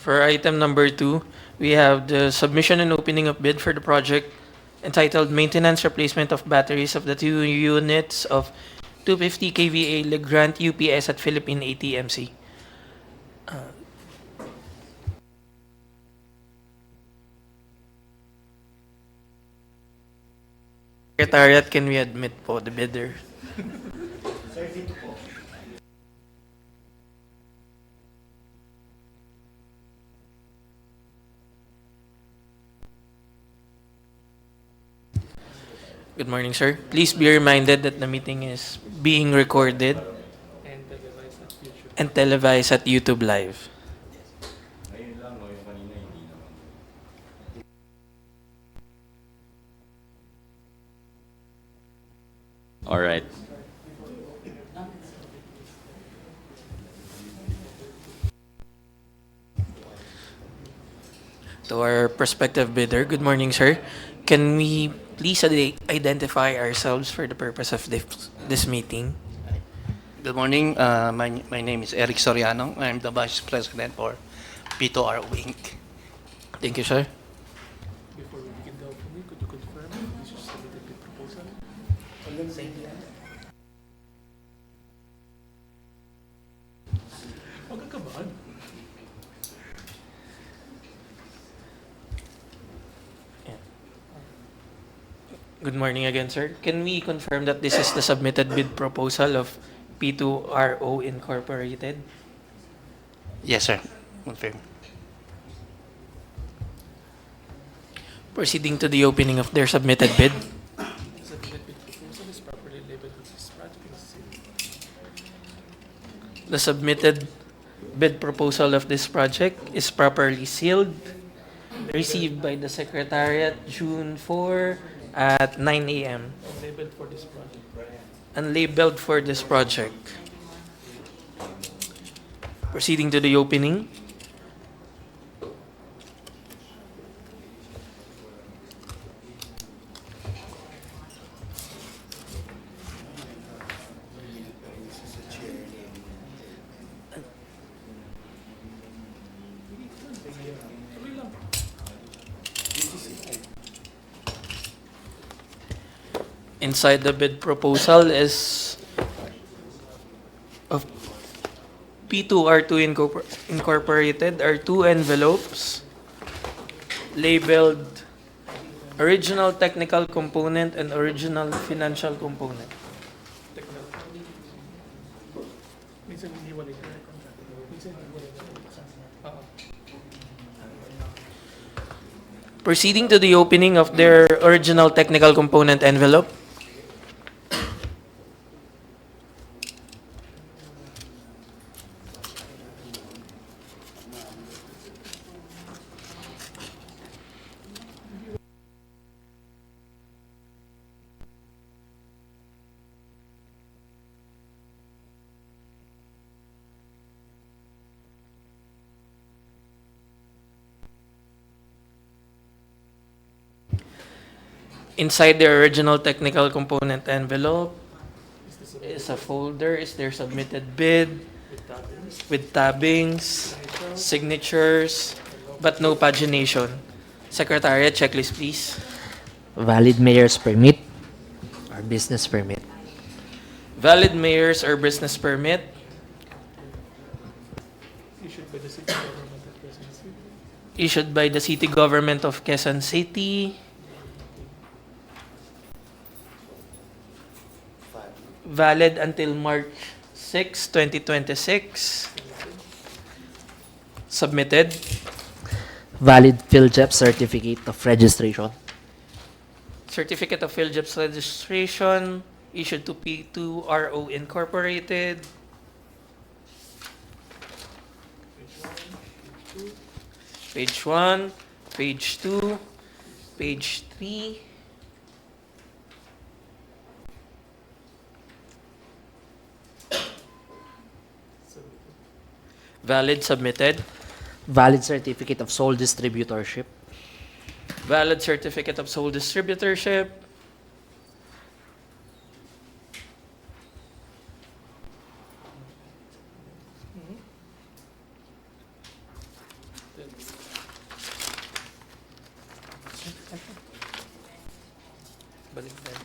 For item number 2, we have the submission and opening of bid for the project entitled Maintenance Replacement of Batteries of the 2 units of 250 kVA Legrand UPS at Philippine ATMC. Secretariat, can we admit po the bidder? Good morning, sir. Please be reminded that the meeting is being recorded and televised at YouTube Live. All right. To our prospective bidder, good morning, sir. Can we please identify ourselves for the purpose of this meeting? Good morning. My name is Eric Soriano. I'm the Vice President for P2RO Inc. Thank you, sir. Before we begin the opening, could you confirm this is submitted bid proposal? Huwag kang kabahan. Good morning again, sir. Can we confirm that this is the submitted bid proposal of P2RO Incorporated? Yes, sir. Confirm. Proceeding to the opening of their submitted bid. The submitted bid proposal is properly labeled with this project in city. The submitted bid proposal of this project is properly sealed, received by the Secretariat June 4 at 9 a.m. Labeled for this project. Unlabeled for this project. Proceeding to the opening. Inside the bid proposal is of P2R2 Incorporated are 2 envelopes labeled original technical component and original financial component. Minsan hindi wala yung contract. Minsan hindi wala yung contract. Proceeding to the opening of their original technical component envelope. Inside the original technical component envelope is a folder, is their submitted bid with tabbings, signatures, but no pagination. Secretariat, checklist please. Valid mayor's permit or business permit. Valid mayor's or business permit. Issued by the city government of Quezon City. Issued by the City Government of Quezon City. Valid until March 6, 2026. Submitted. Valid PhilJEP certificate of registration. Certificate of PhilJEP's registration issued to P2RO Incorporated. Page 1, page 2, page 3. Valid submitted. Valid certificate of sole distributorship. Valid certificate of sole distributorship. Then Baliktad.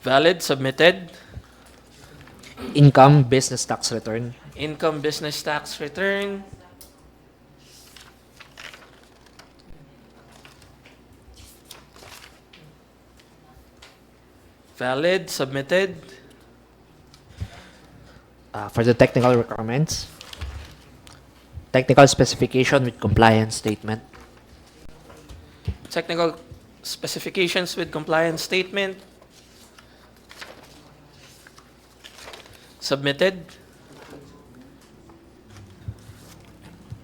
Valid, submitted. Income business tax return. Income business tax return. Valid, submitted. For the technical requirements, technical specification with compliance statement. Technical specifications with compliance statement. Submitted.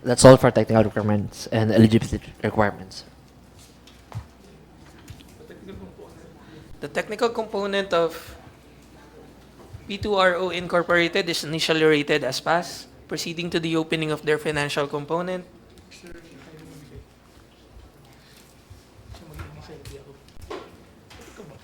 That's all for technical requirements and eligibility requirements. The technical component of P2RO Incorporated is initially rated as pass, proceeding to the opening of their financial component. Sir, ayaw mo bigay. Siya mag-iisa, hindi ako. Ito ba?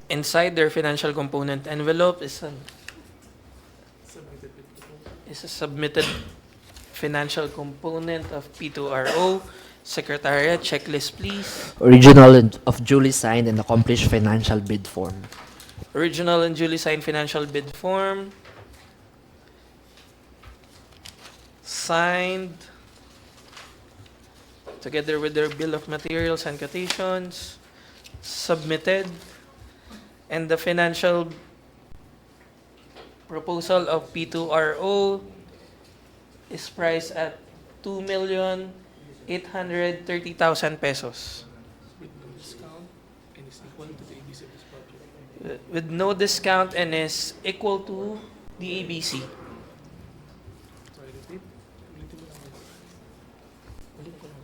Inside their financial component envelope is Submitted with proposal. a submitted financial component of P2RO. Secretariat, checklist please. Original of duly signed and accomplished financial bid form. Original and duly signed financial bid form. Signed. Together with their bill of materials and quotations. Submitted. And the financial proposal of P2RO is priced at 2,830,000 pesos. With no discount and is equal to the ABC of this project. With no discount and is equal to the ABC. So I repeat, ulitin mo lang. Ulitin ko lang.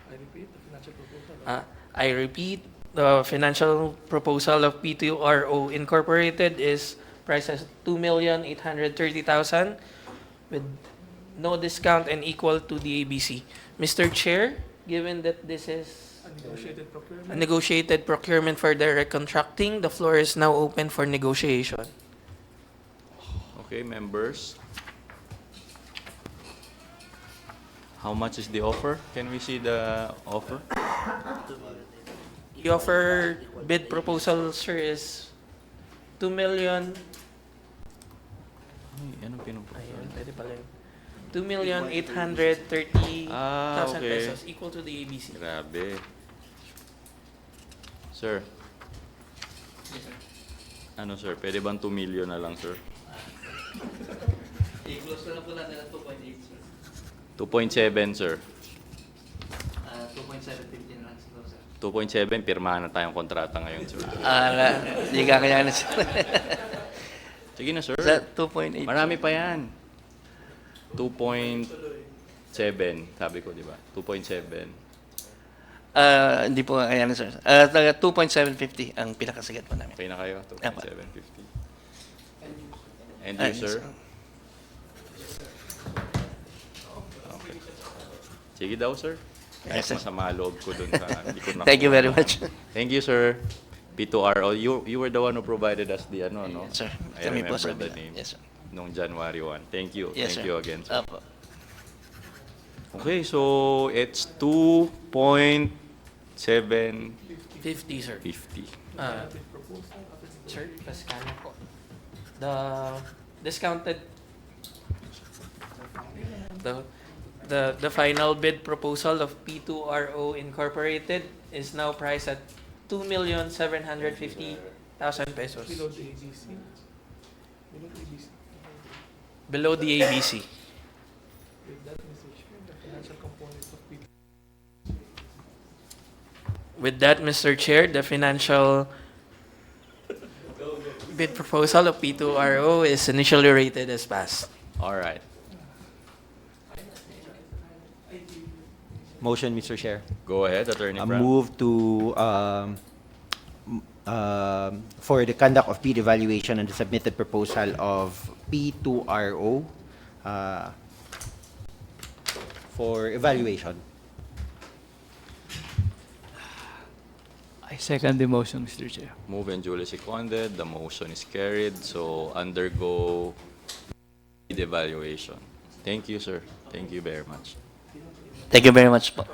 I repeat, the financial proposal. I repeat, the financial proposal of P2RO Incorporated is priced as 2,830,000 with no discount and equal to the ABC. Mr. Chair, given that this is A negotiated procurement. a negotiated procurement for direct contracting, the floor is now open for negotiation. Okay, members. How much is the offer? Can we see the offer? The offer bid proposal, sir, is 2 million. Ay, anong pinupropose? Ayun, pwede pala yun. 2,830,000 okay. pesos equal to the ABC. Grabe. Sir. Ano sir, pwede bang 2 million na lang sir? I-close ko na po natin ang 2.8, sir. 2.7 sir. 2.750 na lang siguro, sir. 2.7, pirmahan na tayong kontrata ngayon sir. Hindi kakayanan, sir. Sige na sir. Sa 2.8. Marami pa yan. 2.7, sabi ko, di ba? 2.7. Hindi po kakayanan, sir. 2.750 ang pinakasagat po namin. Okay na kayo? Apa. 2.750. And you, sir? Okay. Sige daw, sir. Kahit Yes, sir. masama loob ko dun sa... Hindi ko Thank you very nakuha. much. Thank you, sir. P2RO. You were the one who provided us the ano, no? Yes, sir. I Kami po remember sa the kabila. name. Yes, sir. Nung January 1. Thank you. Yes, Thank sir. you again, sir. Opo. Okay, so it's 2.750. 50, sir. Sir, paskano po. The discounted the final bid proposal of P2RO Incorporated is now priced at 2,750,000 pesos. Below the ABC. Below the ABC. Below the ABC. With that, Mr. Chair, the financial component of P2 With that, Mr. Chair, the financial bid proposal of P2RO is initially rated as pass. All right. Motion, Mr. Chair. Go ahead, Attorney Frank. Move to, for the conduct of bid evaluation and the submitted proposal of P2RO for evaluation. I second the motion, Mr. Chair. Move and duly seconded. The motion is carried. So undergo bid evaluation. Thank you, sir. Thank you very much. Thank you very much po.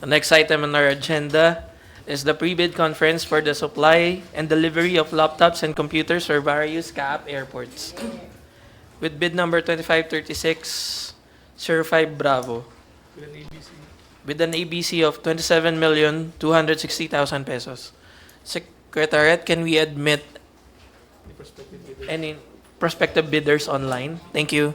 The next item on our agenda is the pre-bid conference for the supply and delivery of laptops and computers for various CAAP airports. With bid number 2536-05 Bravo, With an ABC. with an ABC of 27,260,000 pesos. Secretariat, can we admit The prospective bidder. any prospective bidders online? Thank you.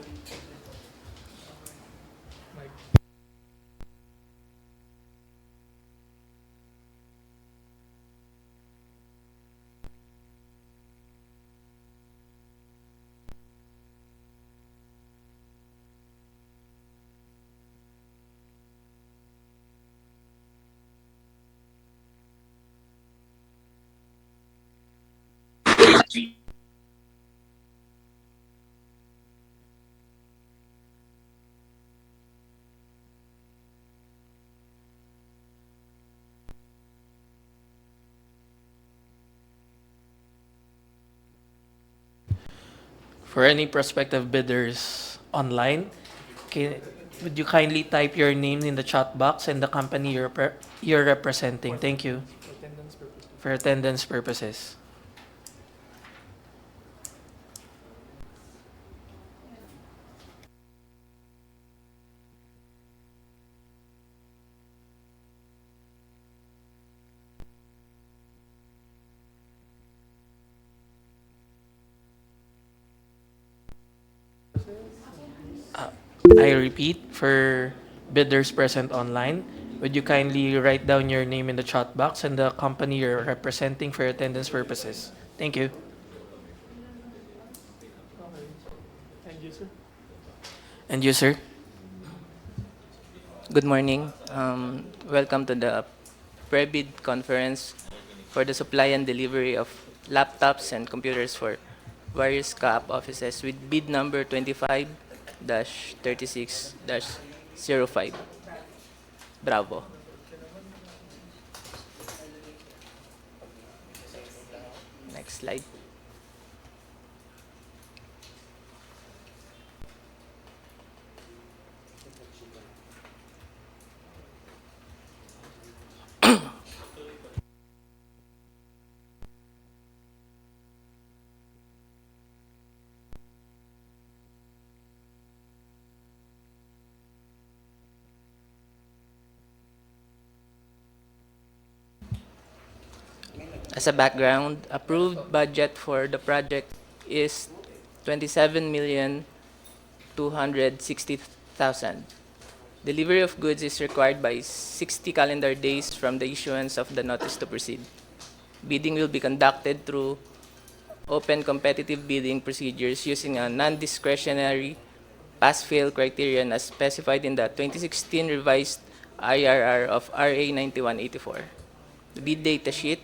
Mike. For any prospective bidders online, would you kindly type your name in the chat box and the company you're representing? Thank you. Attendance purpose. For attendance purposes. I repeat, for bidders present online, would you kindly write down your name in the chat box and the company you're representing for attendance purposes? Thank you. Okay. End user. And you, sir? Good morning. Welcome to the pre-bid conference for the supply and delivery of laptops and computers for various CAAP offices with bid number 25-36-05. Bravo. Next slide. As a background, approved budget for the project is 27,260,000. Delivery of goods is required by 60 calendar days from the issuance of the notice to proceed. Bidding will be conducted through open competitive bidding procedures using a non-discretionary pass-fail criterion as specified in the 2016 revised IRR of RA 9184. The bid data sheet,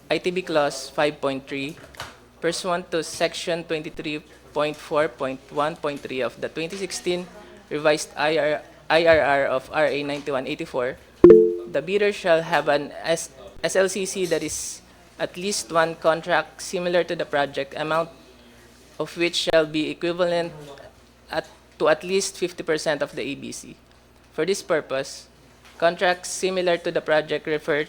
ITB Clause 5.3, pursuant to Section 23.4.1.3 of the 2016 revised IRR of RA 9184, the bidder shall have an SLCC that is at least one contract similar to the project amount of which shall be equivalent to at least 50% of the ABC. For this purpose, contracts similar to the project refer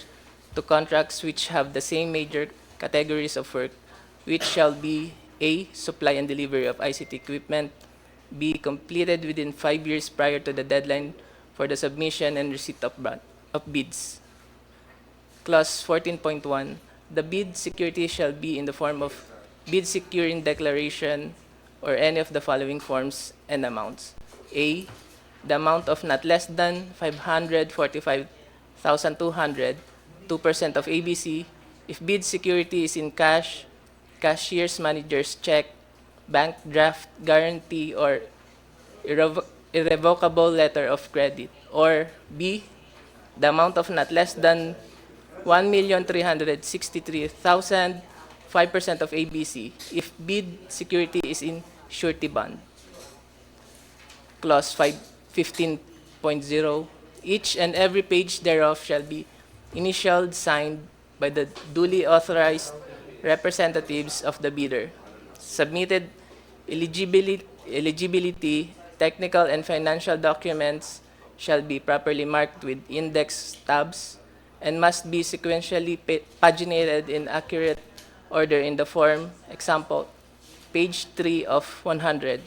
to contracts which have the same major categories of work, which shall be A. Supply and delivery of ICT equipment, B. Completed within 5 years prior to the deadline for the submission and receipt of bids. Clause 14.1, the bid security shall be in the form of bid securing declaration or any of the following forms and amounts. A, the amount of not less than 545,200, 2% of ABC, if bid security is in cash, cashier's manager's check, bank draft guarantee, or irrevocable letter of credit. Or B, the amount of not less than 1,363,000, 5% of ABC, if bid security is in surety bond. Clause 15.0, each and every page thereof shall be initialed, signed by the duly authorized representatives of the bidder. Submitted eligibility, technical and financial documents shall be properly marked with index tabs and must be sequentially paginated in accurate order in the form, example, page 3 of 100,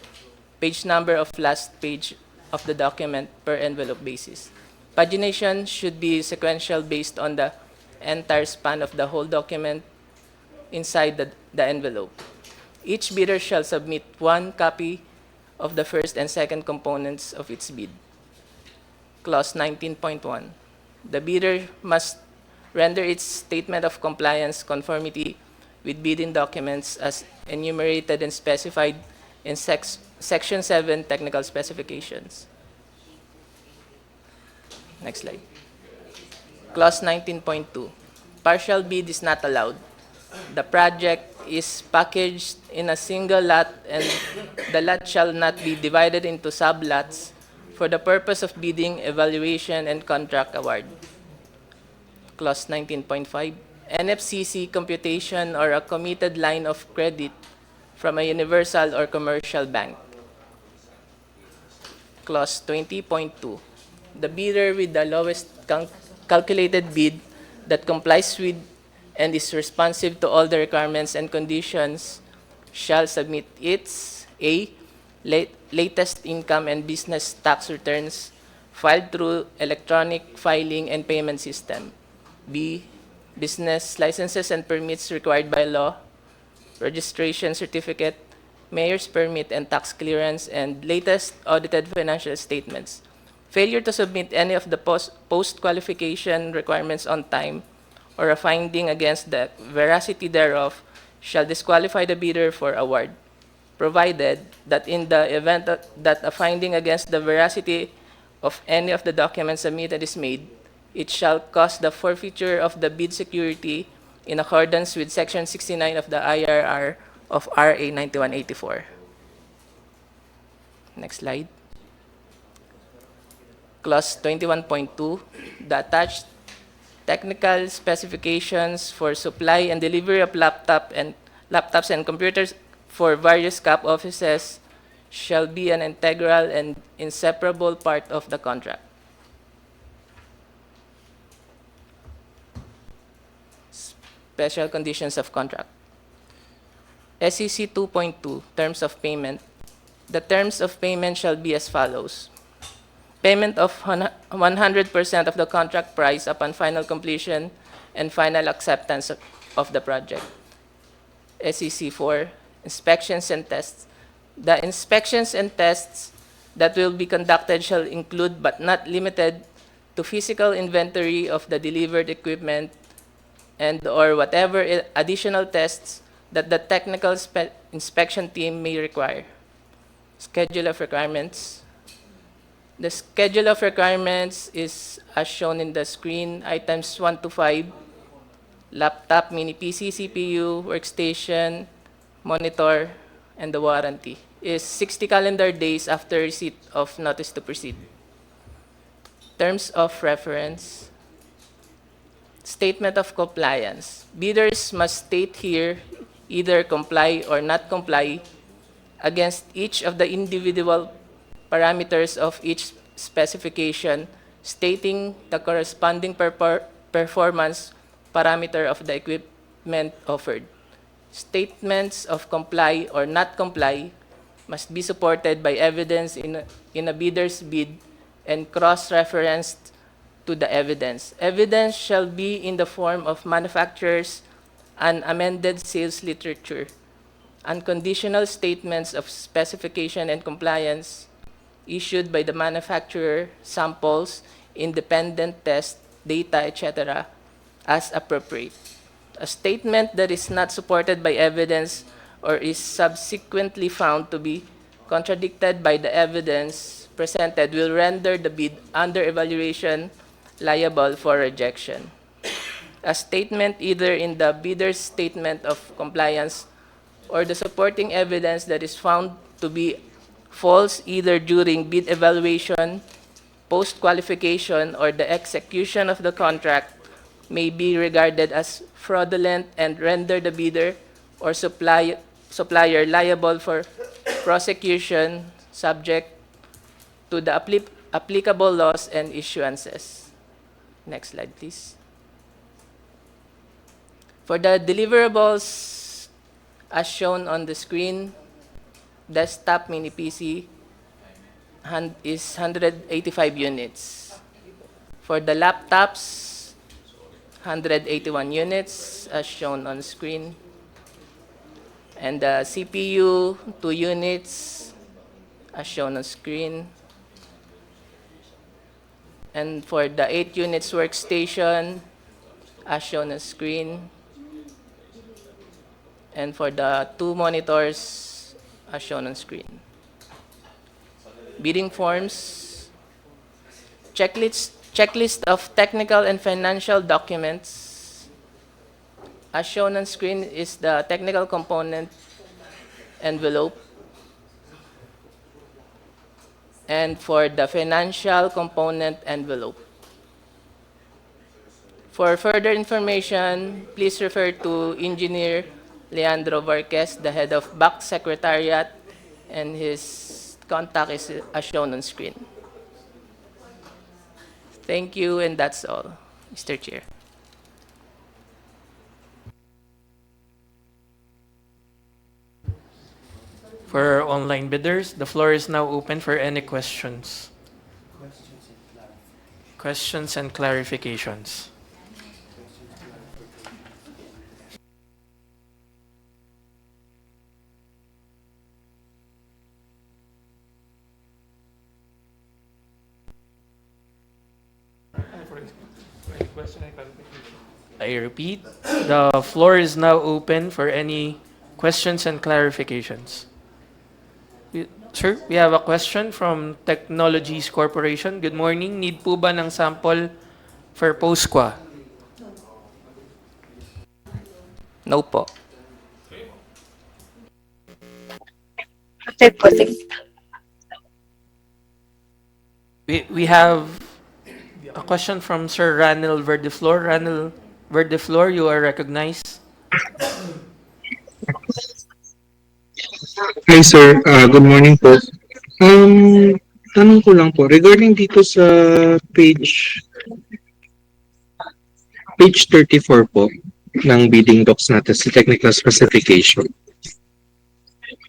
page number of last page of the document per envelope basis. Pagination should be sequential based on the entire span of the whole document inside the envelope. Each bidder shall submit one copy of the first and second components of its bid. Clause 19.1. The bidder must render its statement of compliance conformity with bidding documents as enumerated and specified in Section 7 Technical Specifications. Next slide. Clause 19.2. Partial bid is not allowed. The project is packaged in a single lot and the lot shall not be divided into sublots for the purpose of bidding, evaluation, and contract award. Clause 19.5. NFCC computation or a committed line of credit from a universal or commercial bank. Clause 20.2. The bidder with the lowest calculated bid that complies with and is responsive to all the requirements and conditions shall submit its A, latest income and business tax returns filed through electronic filing and payment system. B, business licenses and permits required by law, registration certificate, mayor's permit and tax clearance, and latest audited financial statements. Failure to submit any of the post-qualification requirements on time or a finding against the veracity thereof shall disqualify the bidder for award, provided that in the event that a finding against the veracity of any of the documents submitted is made, it shall cause the forfeiture of the bid security in accordance with Section 69 of the IRR of RA 9184. Next slide. Clause 21.2, the attached technical specifications for supply and delivery of laptops and computers for various CAAP offices shall be an integral and inseparable part of the contract. Special conditions of contract. SEC 2.2, terms of payment. The terms of payment shall be as follows. Payment of 100% of the contract price upon final completion and final acceptance of the project. SEC 4, inspections and tests. The inspections and tests that will be conducted shall include but not limited to physical inventory of the delivered equipment and or whatever additional tests that the technical inspection team may require. Schedule of requirements. The schedule of requirements is as shown in the screen, items 1 to 5, laptop, mini PC, CPU, workstation, monitor, and the warranty is 60 calendar days after receipt of notice to proceed. Terms of reference. Statement of compliance. Bidders must state here either comply or not comply against each of the individual parameters of each specification, stating the corresponding performance parameter of the equipment offered. Statements of comply or not comply must be supported by evidence in a bidder's bid and cross-referenced to the evidence. Evidence shall be in the form of manufacturer's unamended sales literature, unconditional statements of specification and compliance issued by the manufacturer, samples, independent test, data, etc., as appropriate. A statement that is not supported by evidence or is subsequently found to be contradicted by the evidence presented will render the bid under evaluation liable for rejection. A statement either in the bidder's statement of compliance or the supporting evidence that is found to be false either during bid evaluation, post-qualification, or the execution of the contract may be regarded as fraudulent and render the bidder or supplier liable for prosecution subject to the applicable laws and issuances. Next slide, please. For the deliverables, as shown on the screen, desktop mini PC is 185 units. For the laptops, 181 units, as shown on screen. And the CPU, 2 units, as shown on screen. And for the 8 units workstation, as shown on screen. And for the 2 monitors, as shown on screen. Bidding forms, checklist of technical and financial documents. As shown on screen is the technical component envelope. And for the financial component envelope. For further information, please refer to Engineer Leandro Varquez, the head of BAC Secretariat, and his contact is as shown on screen. Thank you, and that's all, Mr. Chair. For our online bidders, the floor is now open for any questions. Questions and clarifications. I repeat, the floor is now open for any questions and clarifications. Sir, we have a question from Technologies Corporation. Good morning. Need po ba ng sample for post-qua? No po. We have a question from Sir Ranil Verdeflor. Ranil Verdeflor, you are recognized. Hi sir, good morning po. Tanong ko lang po, regarding dito sa page 34 po ng bidding docs natin sa technical specification.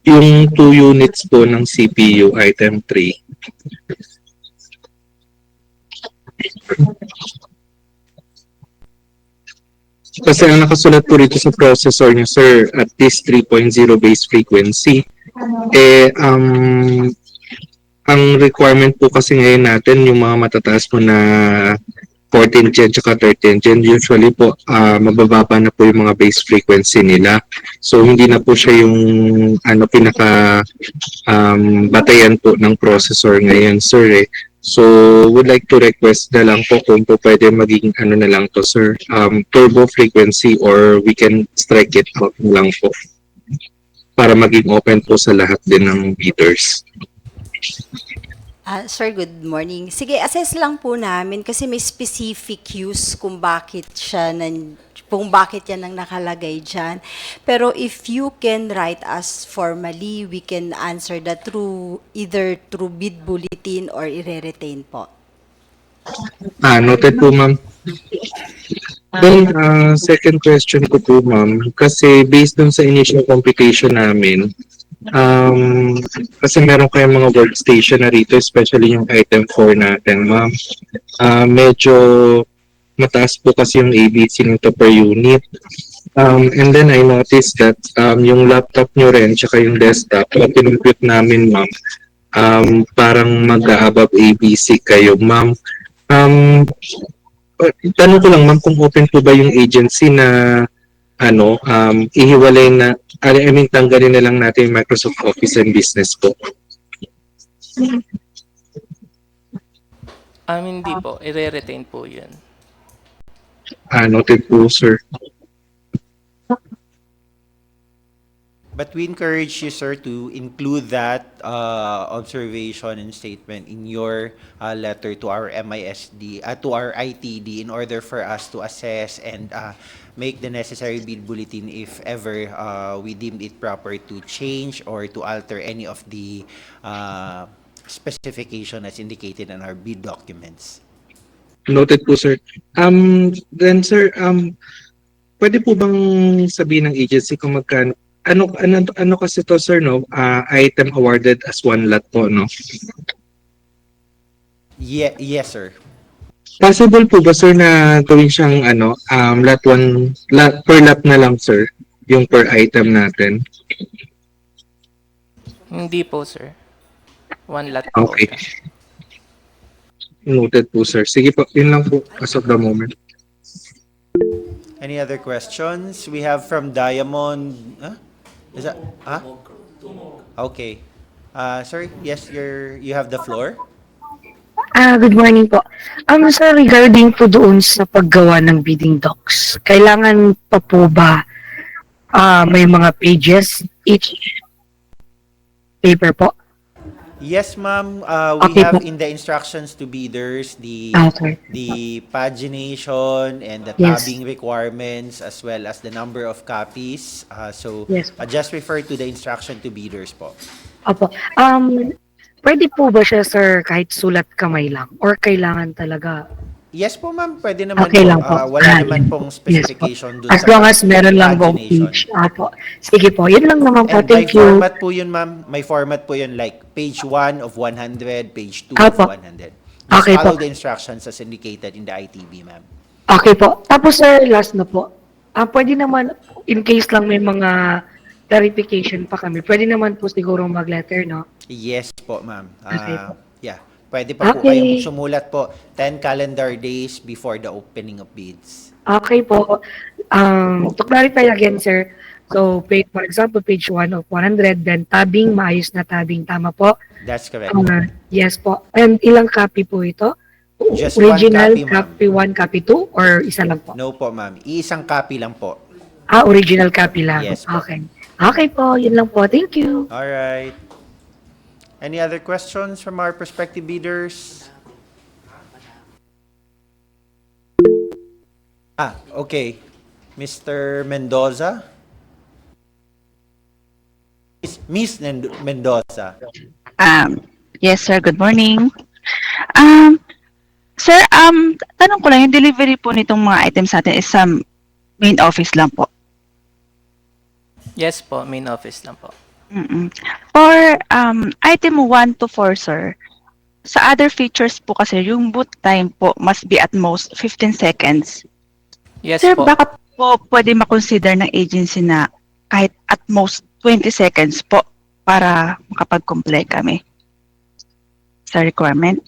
Yung 2 units po ng CPU item 3. Kasi ang nakasulat po rito sa processor niyo sir, at least 3.0 base frequency. Ang requirement po kasi ngayon natin, yung mga matataas po na 14 gen at 13 gen, usually po mabababa na po yung mga base frequency nila. So hindi na po siya yung pinaka batayan po ng processor ngayon sir eh. So would like to request na lang po kung po pwede maging na lang to sir, turbo frequency or we can strike it out na lang po para maging open po sa lahat din ng bidders. Sir, good morning. Sige, assess lang po namin kasi may specific use kung bakit yan ang nakalagay dyan. Pero if you can write us formally, we can answer that either through bid bulletin or i-retain po. Noted po ma'am. Then, second question ko po ma'am, kasi based dun sa initial computation namin, Kasi meron kayong mga workstation na rito, especially yung item 4 natin, ma'am. Medyo mataas po kasi yung ABC nito per unit. And then I noticed that yung laptop nyo rin, tsaka yung desktop, pag pinumpute namin, ma'am, parang mag-above ABC kayo, ma'am. Um, Tanong ko lang, ma'am, kung open po ba yung agency na ihiwalay na, I mean, tanggalin na lang natin yung Microsoft Office and Business po. Hindi po. I-retain po yun. Noted po, sir. But we encourage you, sir, to include that observation and statement in your letter to our MISD, to our ITD, in order for us to assess and make the necessary bid bulletin if ever we deemed it proper to change or to alter any of the specification as indicated in our bid documents. Noted po, sir. Then, sir, pwede po bang sabihin ng agency kung magkano? Ano kasi to, sir, no? Item awarded as one lot po, no? Yes, sir. Possible po ba, sir, na gawin siyang lot per lot na lang, sir, yung per item natin? Hindi po, sir. One lot po Okay. siya. Noted po, sir. Sige po, yun lang po as of the moment. Any other questions? We have from Diamond. Is that? Okay. Sir, yes, you have the floor. Good morning po. Sir, regarding po doon sa paggawa ng bidding docs, kailangan pa po ba may mga pages each paper po? Yes, ma'am. We Okay have po. in the instructions to bidders Okay. the pagination and the Yes. tabbing requirements as well as the number of copies. So Yes. just refer to the instruction to bidders po. Opo. Pwede po ba siya, sir, kahit sulat kamay lang? Or kailangan talaga? Yes po, ma'am. Pwede naman Okay po. lang po. Wala naman pong Yes po. specification dun As sa long as meron lang po pagination. page. Opo. Sige po. Yun lang naman po. And by Thank you. format po yun, ma'am. May format po yun like page 1 of 100, page 2 of Apo. 100. Just Okay follow po. the instructions as indicated in the ITB, ma'am. Okay po. Tapos, sir, last na po. Pwede naman, in case lang may mga clarification pa kami, pwede naman po siguro mag-letter, no? Yes po, ma'am. Okay po. Yeah. Pwede pa po Okay. kayong sumulat po 10 calendar days before the opening of bids. Okay po. To clarify again, sir, so, for example, page 1 of 100, then tabbing, maayos na tabbing, tama po? That's correct. Yes po. And ilang copy po ito? Just one Original, copy, ma'am. copy 1, copy 2, or isa lang po? No po, ma'am. Iisang copy lang po. Original copy lang. Yes po. Okay. Okay po, yun lang po. Thank you. All right. Any other questions from our prospective bidders? Okay. Mr. Mendoza? Miss Mendoza. Yes, sir. Good morning. Sir, tanong ko lang, yung delivery po nitong mga items natin is sa main office lang po. Yes po. Main office lang po. For item 1 to 4, sir, sa other features po kasi, yung boot time po must be at most 15 seconds. Yes Sir, po. baka po pwede makonsider ng agency na kahit at most 20 seconds po para makapag-comply kami sa requirement.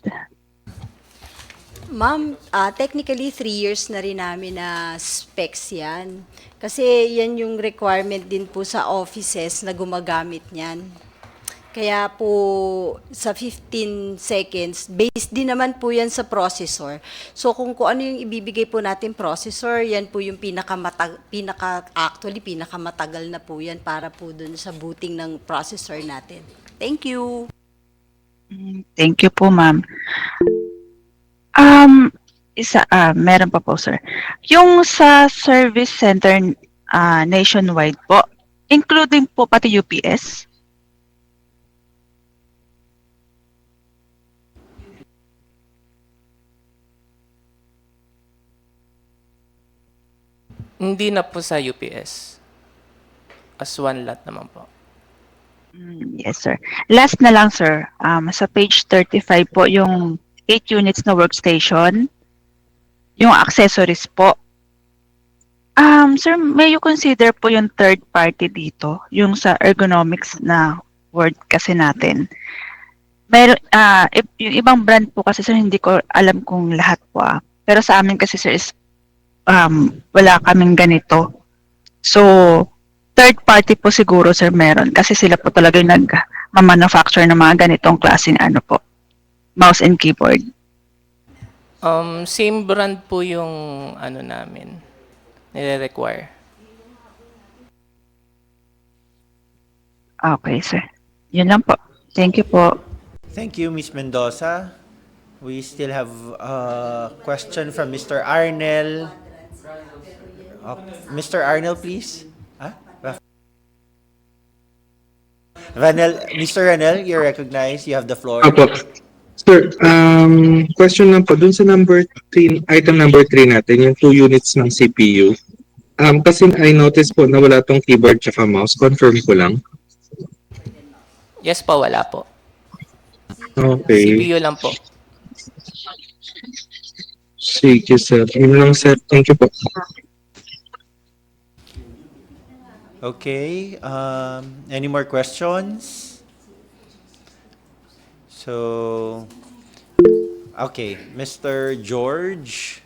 Ma'am, technically 3 years na rin namin na specs yan. Kasi yan yung requirement din po sa offices na gumagamit niyan. Kaya po sa 15 seconds, based din naman po yan sa processor. So kung ano yung ibibigay po natin processor, yan po yung pinakamatagal na po yan para po dun sa booting ng processor natin. Thank you. Thank you po, ma'am. Meron pa po, sir. Yung sa service center nationwide po, including po pati UPS? Hindi na po sa UPS. As one lot naman po. Yes, sir. Last na lang, sir. Sa page 35 po, yung 8 units na workstation, yung accessories po. Sir, may you consider po yung third party dito, yung sa ergonomics na word kasi natin. Yung ibang brand po kasi, sir, hindi ko alam kung lahat po. Pero sa amin kasi, sir, is wala kaming ganito. So, third party po siguro, sir, meron. Kasi sila po talaga yung nag-manufacture ng mga ganitong klaseng ano po, mouse and keyboard. Same brand po yung ano namin, nire-require. Okay, sir. Yun lang po. Thank you po. Thank you, Ms. Mendoza. We still have a question from Mr. Arnel. Mr. Arnel, please. Mr. Ranel, you're recognized. You have the floor. Opo. Sir, question lang po, dun sa item number 3 natin, yung 2 units ng CPU. Kasi I noticed po na wala tong keyboard tsaka mouse. Confirm ko lang. Yes po, wala po. Okay. CPU lang po. Sige, sir. Yun lang, sir. Thank you po. Okay. Any more questions? So, okay. Mr. George.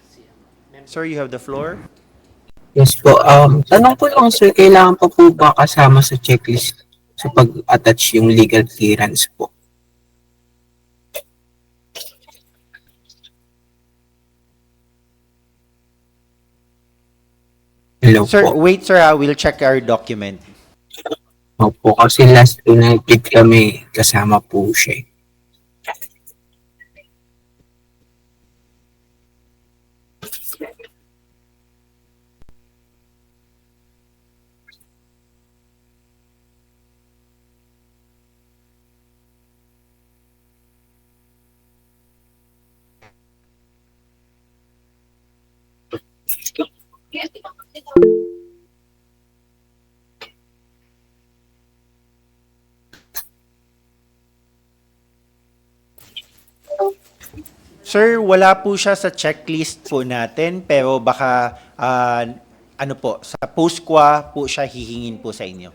Sir, you have the floor. Yes po. Tanong ko lang, sir, kailangan pa po ba kasama sa checklist sa pag-attach yung legal clearance po? Hello Sir, po. wait, sir. We'll check our document. Opo, kasi last United kami, kasama po siya. Sir, wala po siya sa checklist po natin, pero baka, ano po, sa post-qua po siya hihingin po sa inyo.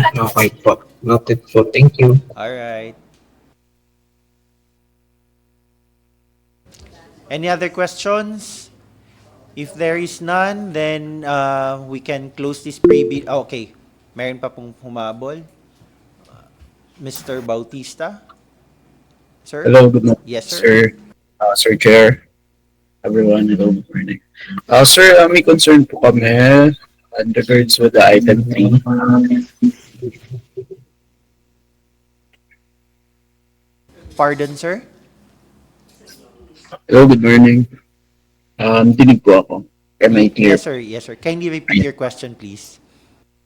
Okay po. Noted po. Thank you. Alright. Any other questions? If there is none, then we can close this pre-bid. Okay. Meron pa pong humabol. Mr. Bautista? Sir? Hello, good morning, Yes, sir. Sir Chair, everyone. Hello, good morning. Sir, may concern po kami in regards with the item 3. Pardon, sir? Hello, good morning. Dinig po ako. Am I clear? Yes, sir. Yes, sir. Kindly repeat your question, please.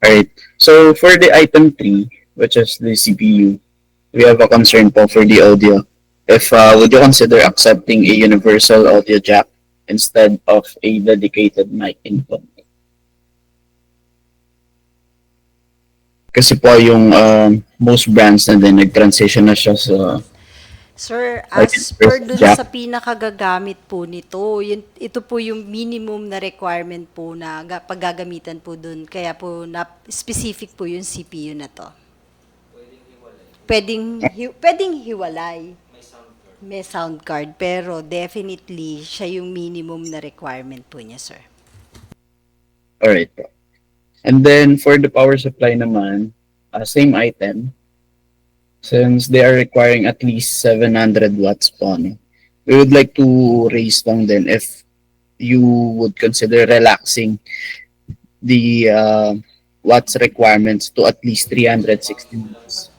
Alright. So, for the item 3, which is the CPU, we have a concern po for the audio. If would you consider accepting a universal audio jack instead of a dedicated mic input? Kasi po yung most brands na din nag-transition na siya sa Sir, as per dun sa pinakagagamit po nito, ito po yung minimum na requirement po na paggagamitan po dun. Kaya po specific po yung CPU na to. Pwedeng hiwalay. May sound card, pero definitely siya yung minimum na requirement po niya, sir. Alright po. And then for the power supply naman, same item. Since they are requiring at least 700 watts po, we would like to raise lang then if you would consider relaxing the watts requirements to at least 360 watts.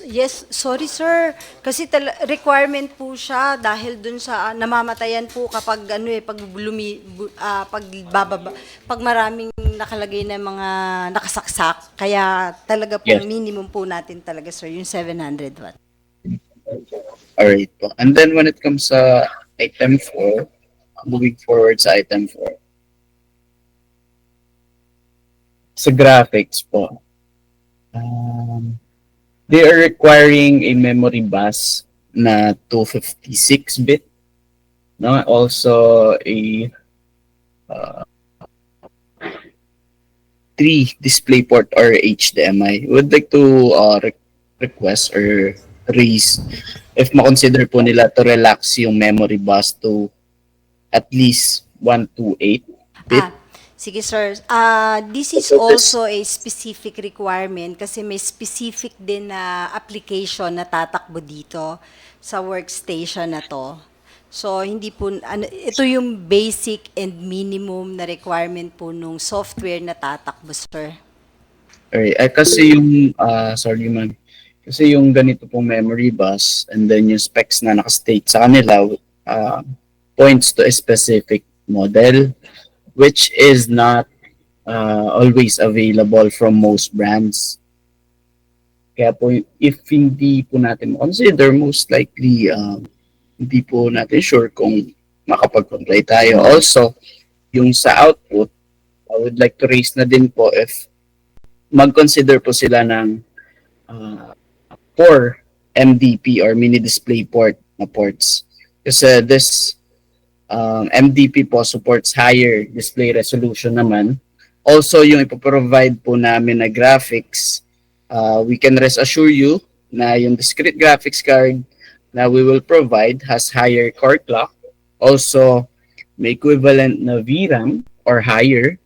Yes, sorry sir. Kasi requirement po siya dahil dun sa namamatayan po kapag pag maraming nakalagay na mga nakasaksak. Kaya talaga po minimum po natin talaga sir yung 700 watt. Alright po. And then when it comes sa item 4, moving forward sa item 4. Sa graphics po. Um, they are requiring a memory bus na 256-bit, no? Also a uh, 3 DisplayPort or HDMI. Would like to request or raise if ma-consider po nila to relax yung memory bus to at least 128 bit. Sige sir, this is also a specific requirement kasi may specific din na application na tatakbo dito sa workstation na to. So, hindi po, ito yung basic and minimum na requirement po nung software na tatakbo, sir. Alright, kasi yung, sorry ma'am, kasi yung ganito pong memory bus and then yung specs na nakastate sa kanila points to a specific model which is not always available from most brands. Kaya po, if hindi po natin consider, most likely, hindi po natin sure kung makapag-comply tayo. Also, yung sa output, I would like to raise na din po if mag-consider po sila ng 4 MDP or mini display port na ports. Kasi this MDP po supports higher display resolution naman. Also, yung ipoprovide po namin na graphics, we can rest assure you na yung discrete graphics card na we will provide has higher core clock. Also, may equivalent na VRAM or higher.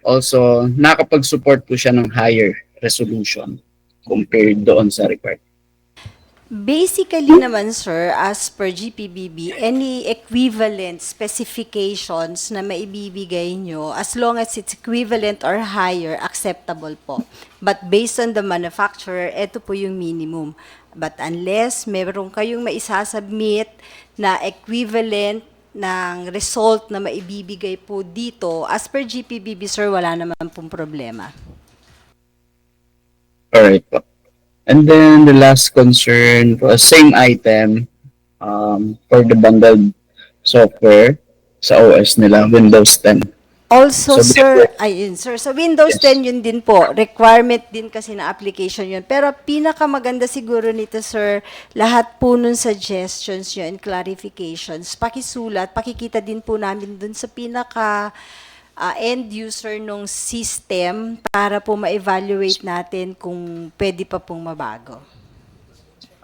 Also, nakapag-support po siya ng higher resolution compared doon sa required. Basically naman, sir, as per GPBB, any equivalent specifications na maibibigay nyo, as long as it's equivalent or higher, acceptable po. But based on the manufacturer, ito po yung minimum. But unless meron kayong maisasubmit na equivalent ng result na maibibigay po dito, as per GPBB, sir, wala naman pong problema. Alright po. And then the last concern, same item for the bundled software sa OS nila, Windows 10. Also, sir, ayun, sir, sa Windows 10 yun din po, requirement din kasi na application yun. Pero pinakamaganda siguro nito, sir, lahat po nun suggestions yun and clarifications, pakisulat, pakikita din po namin dun sa pinaka end user nung system para po ma-evaluate natin kung pwede pa pong mabago.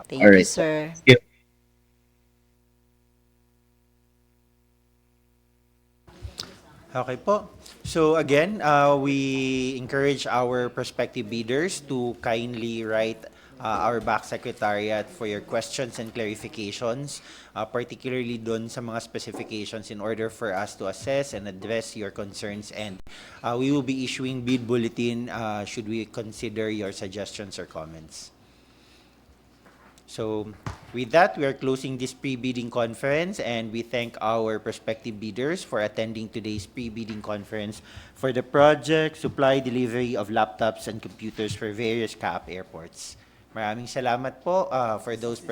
Thank you, sir. Yeah. Okay po. So again, we encourage our prospective bidders to kindly write our BAC Secretariat for your questions and clarifications, particularly dun sa mga specifications in order for us to assess and address your concerns. And we will be issuing bid bulletin should we consider your suggestions or comments. So with that, we are closing this pre-bidding conference, and we thank our prospective bidders for attending today's pre-bidding conference for the project supply delivery of laptops and computers for various CAAP airports. Maraming salamat po for those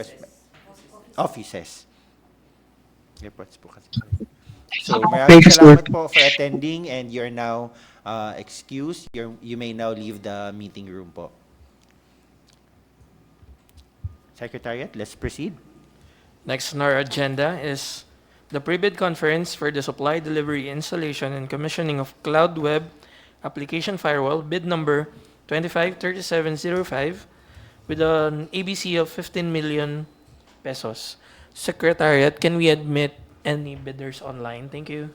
offices. Airports po kasi. So maraming salamat po for attending, and you're now excused. You may now leave the meeting room po. Secretariat, let's proceed. Next on our agenda is the pre-bid conference for the supply, delivery, installation, and commissioning of Cloud Web Application Firewall, bid number 253705, with an ABC of 15 million pesos. Secretariat, can we admit any bidders online? Thank you.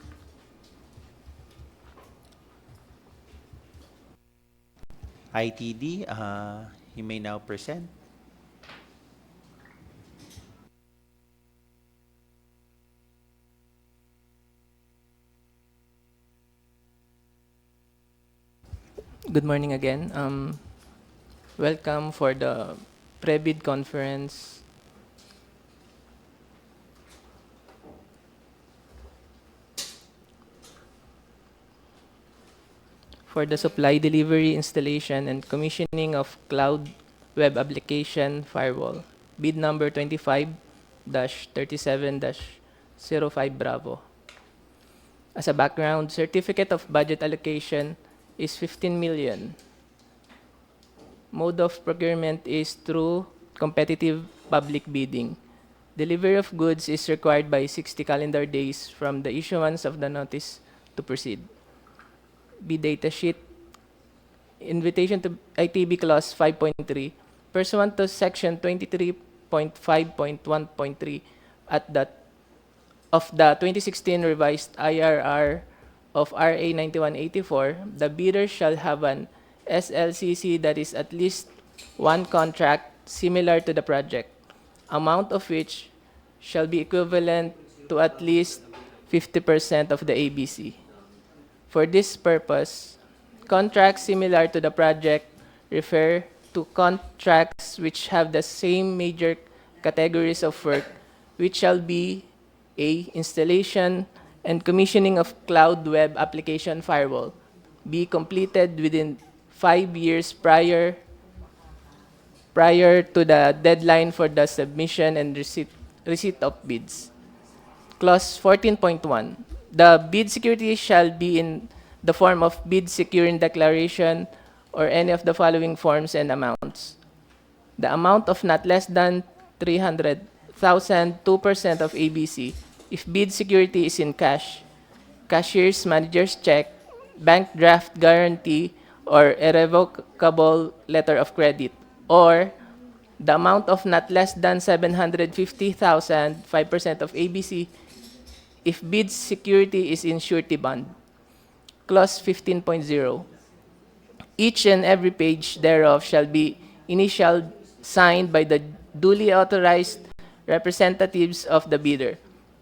ITD, you may now present. Good morning again. Welcome for the pre-bid conference for the supply, delivery, installation, and commissioning of Cloud Web Application Firewall, bid number 25-37-05 Bravo. As a background, certificate of budget allocation is 15 million. Mode of procurement is through competitive public bidding. Delivery of goods is required by 60 calendar days from the issuance of the notice to proceed. B data sheet. Invitation to ITB clause 5.3 pursuant to section 23.5.1.3 at that of the 2016 revised IRR of RA 9184, the bidder shall have an SLCC that is at least one contract similar to the project, amount of which shall be equivalent to at least 50% of the ABC. For this purpose, contracts similar to the project refer to contracts which have the same major categories of work, which shall be A. Installation and commissioning of cloud web application firewall. B. Completed within 5 years prior to the deadline for the submission and receipt of bids. Clause 14.1. The bid security shall be in the form of bid securing declaration or any of the following forms and amounts. The amount of not less than 300,000, 2% of ABC. If bid security is in cash, cashier's manager's check, bank draft guarantee, or irrevocable letter of credit, or the amount of not less than 750,000, 5% of ABC, if bid security is in surety bond. Clause 15.0. Each and every page thereof shall be initialed, signed by the duly authorized representatives of the bidder.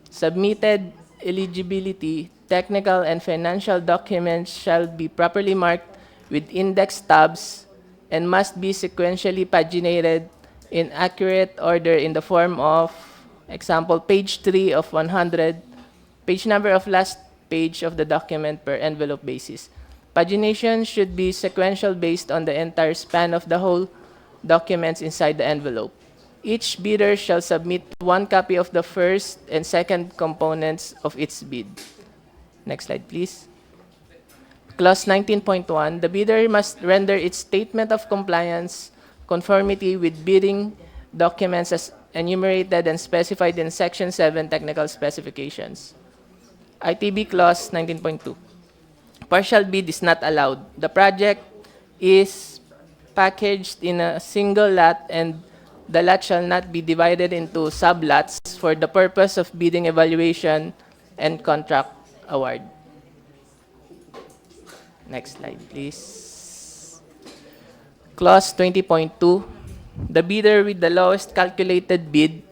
Submitted eligibility, technical and financial documents shall be properly marked with index tabs and must be sequentially paginated in accurate order in the form of, example, page 3 of 100, page number of last page of the document per envelope basis. Pagination should be sequential based on the entire span of the whole documents inside the envelope. Each bidder shall submit one copy of the first and second components of its bid. Next slide, please. Clause 19.1, the bidder must render its statement of compliance conformity with bidding documents as enumerated and specified in Section 7 Technical Specifications. ITB Clause 19.2. Partial bid is not allowed. The project is packaged in a single lot and the lot shall not be divided into sublots for the purpose of bidding evaluation and contract award. Next slide, please. Clause 20.2. The bidder with the lowest calculated bid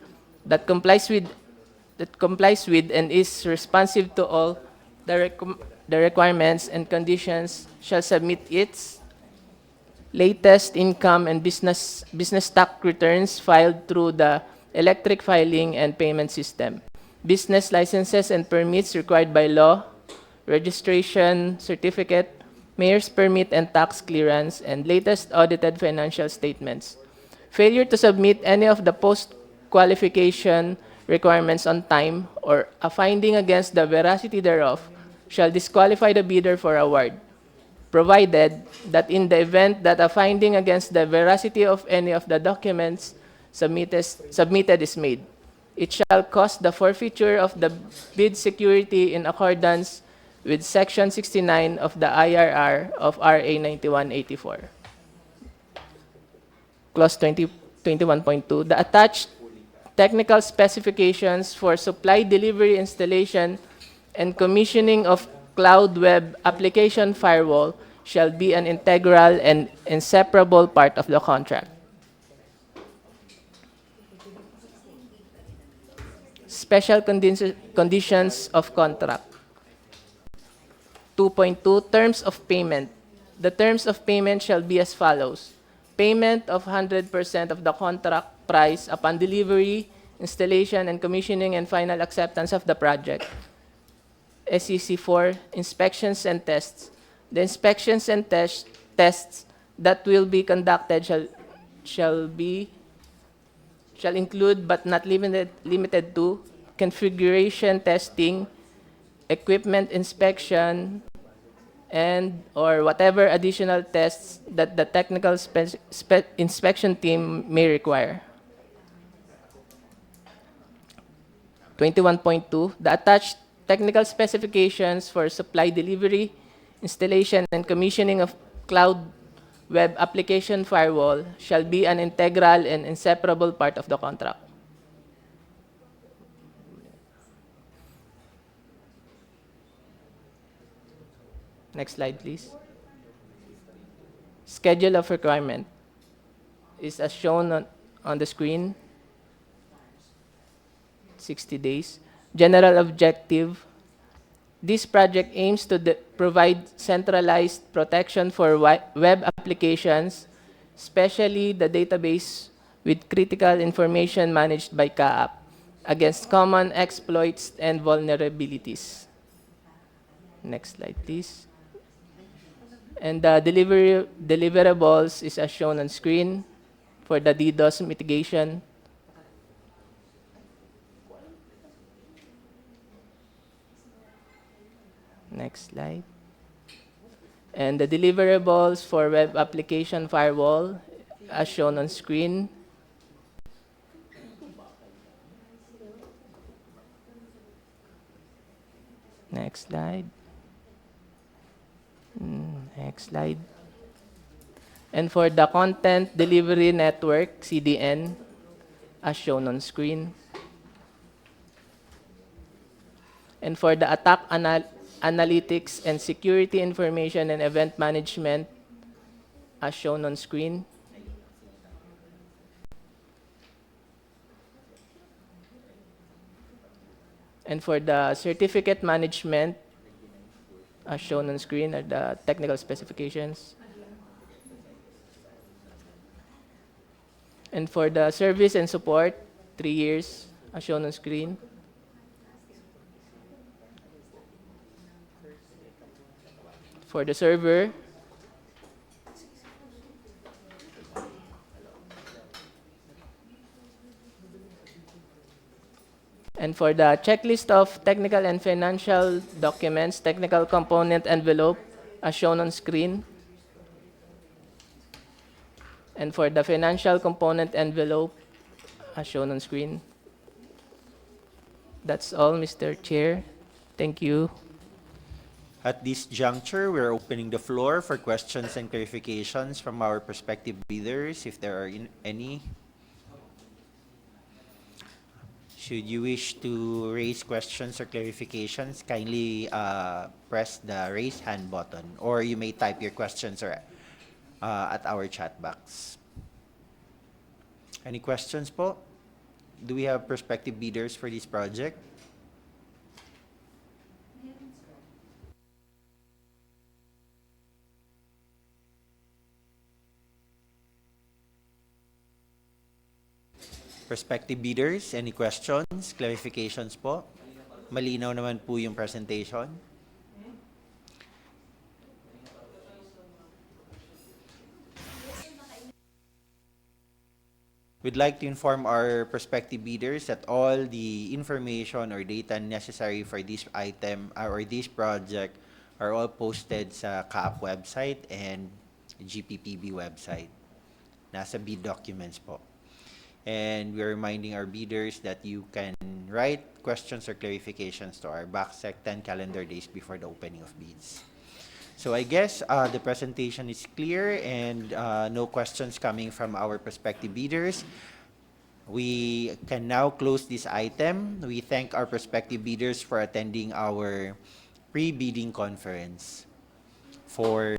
that complies with and is responsive to all the requirements and conditions shall submit its latest income and business tax returns filed through the electric filing and payment system, business licenses and permits required by law, registration certificate, mayor's permit and tax clearance, and latest audited financial statements. Failure to submit any of the post-qualification requirements on time or a finding against the veracity thereof shall disqualify the bidder for award, provided that in the event that a finding against the veracity of any of the documents submitted is made, it shall cost the forfeiture of the bid security in accordance with Section 69 of the IRR of RA 9184. Clause 21.2, the attached technical specifications for supply, delivery, installation, and commissioning of cloud web application firewall shall be an integral and inseparable part of the contract. Special conditions of contract. 2.2, terms of payment. The terms of payment shall be as follows. Payment of 100% of the contract price upon delivery, installation, and commissioning and final acceptance of the project. SEC 4, inspections and tests. The inspections and tests that will be conducted shall include but not limited to configuration testing, equipment inspection, and or whatever additional tests that the technical inspection team may require. 21.2, the attached technical specifications for supply delivery, installation, and commissioning of cloud web application firewall shall be an integral and inseparable part of the contract. Next slide, please. Schedule of requirement is as shown on the screen. 60 days. General objective. This project aims to provide centralized protection for web applications, especially the database with critical information managed by CAAP, against common exploits and vulnerabilities. Next slide, please. And the deliverables is as shown on screen for the DDoS mitigation. Next slide. And the deliverables for web application firewall as shown on screen. Next slide. Next slide. And for the content delivery network, CDN, as shown on screen. And for the attack analytics and security information and event management, as shown on screen. And for the certificate management, as shown on screen, are the technical specifications. And for the service and support, 3 years, as shown on screen. For the server, and for the checklist of technical and financial documents, technical component envelope, as shown on screen. And for the financial component envelope, as shown on screen. That's all, Mr. Chair. Thank you. At this juncture, we're opening the floor for questions and clarifications from our prospective bidders, if there are any. Should you wish to raise questions or clarifications, kindly press the raise hand button, or you may type your questions at our chat box. Any questions po? Do we have prospective bidders for this project? Prospective bidders, any questions, clarifications po? Malinaw naman po yung presentation. We'd like to inform our prospective bidders that all the information or data necessary for this item or this project are all posted sa CAAP website and GPPB website. Nasa bid documents po. And we're reminding our bidders that you can write questions or clarifications to our BACSEC 10 calendar days before the opening of bids. So I guess the presentation is clear and no questions coming from our prospective bidders. We can now close this item. We thank our prospective bidders for attending our pre-bidding conference for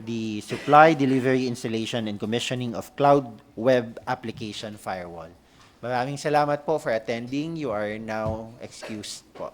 the supply, delivery, installation, and commissioning of cloud web application firewall. Maraming salamat po for attending. You are now excused po.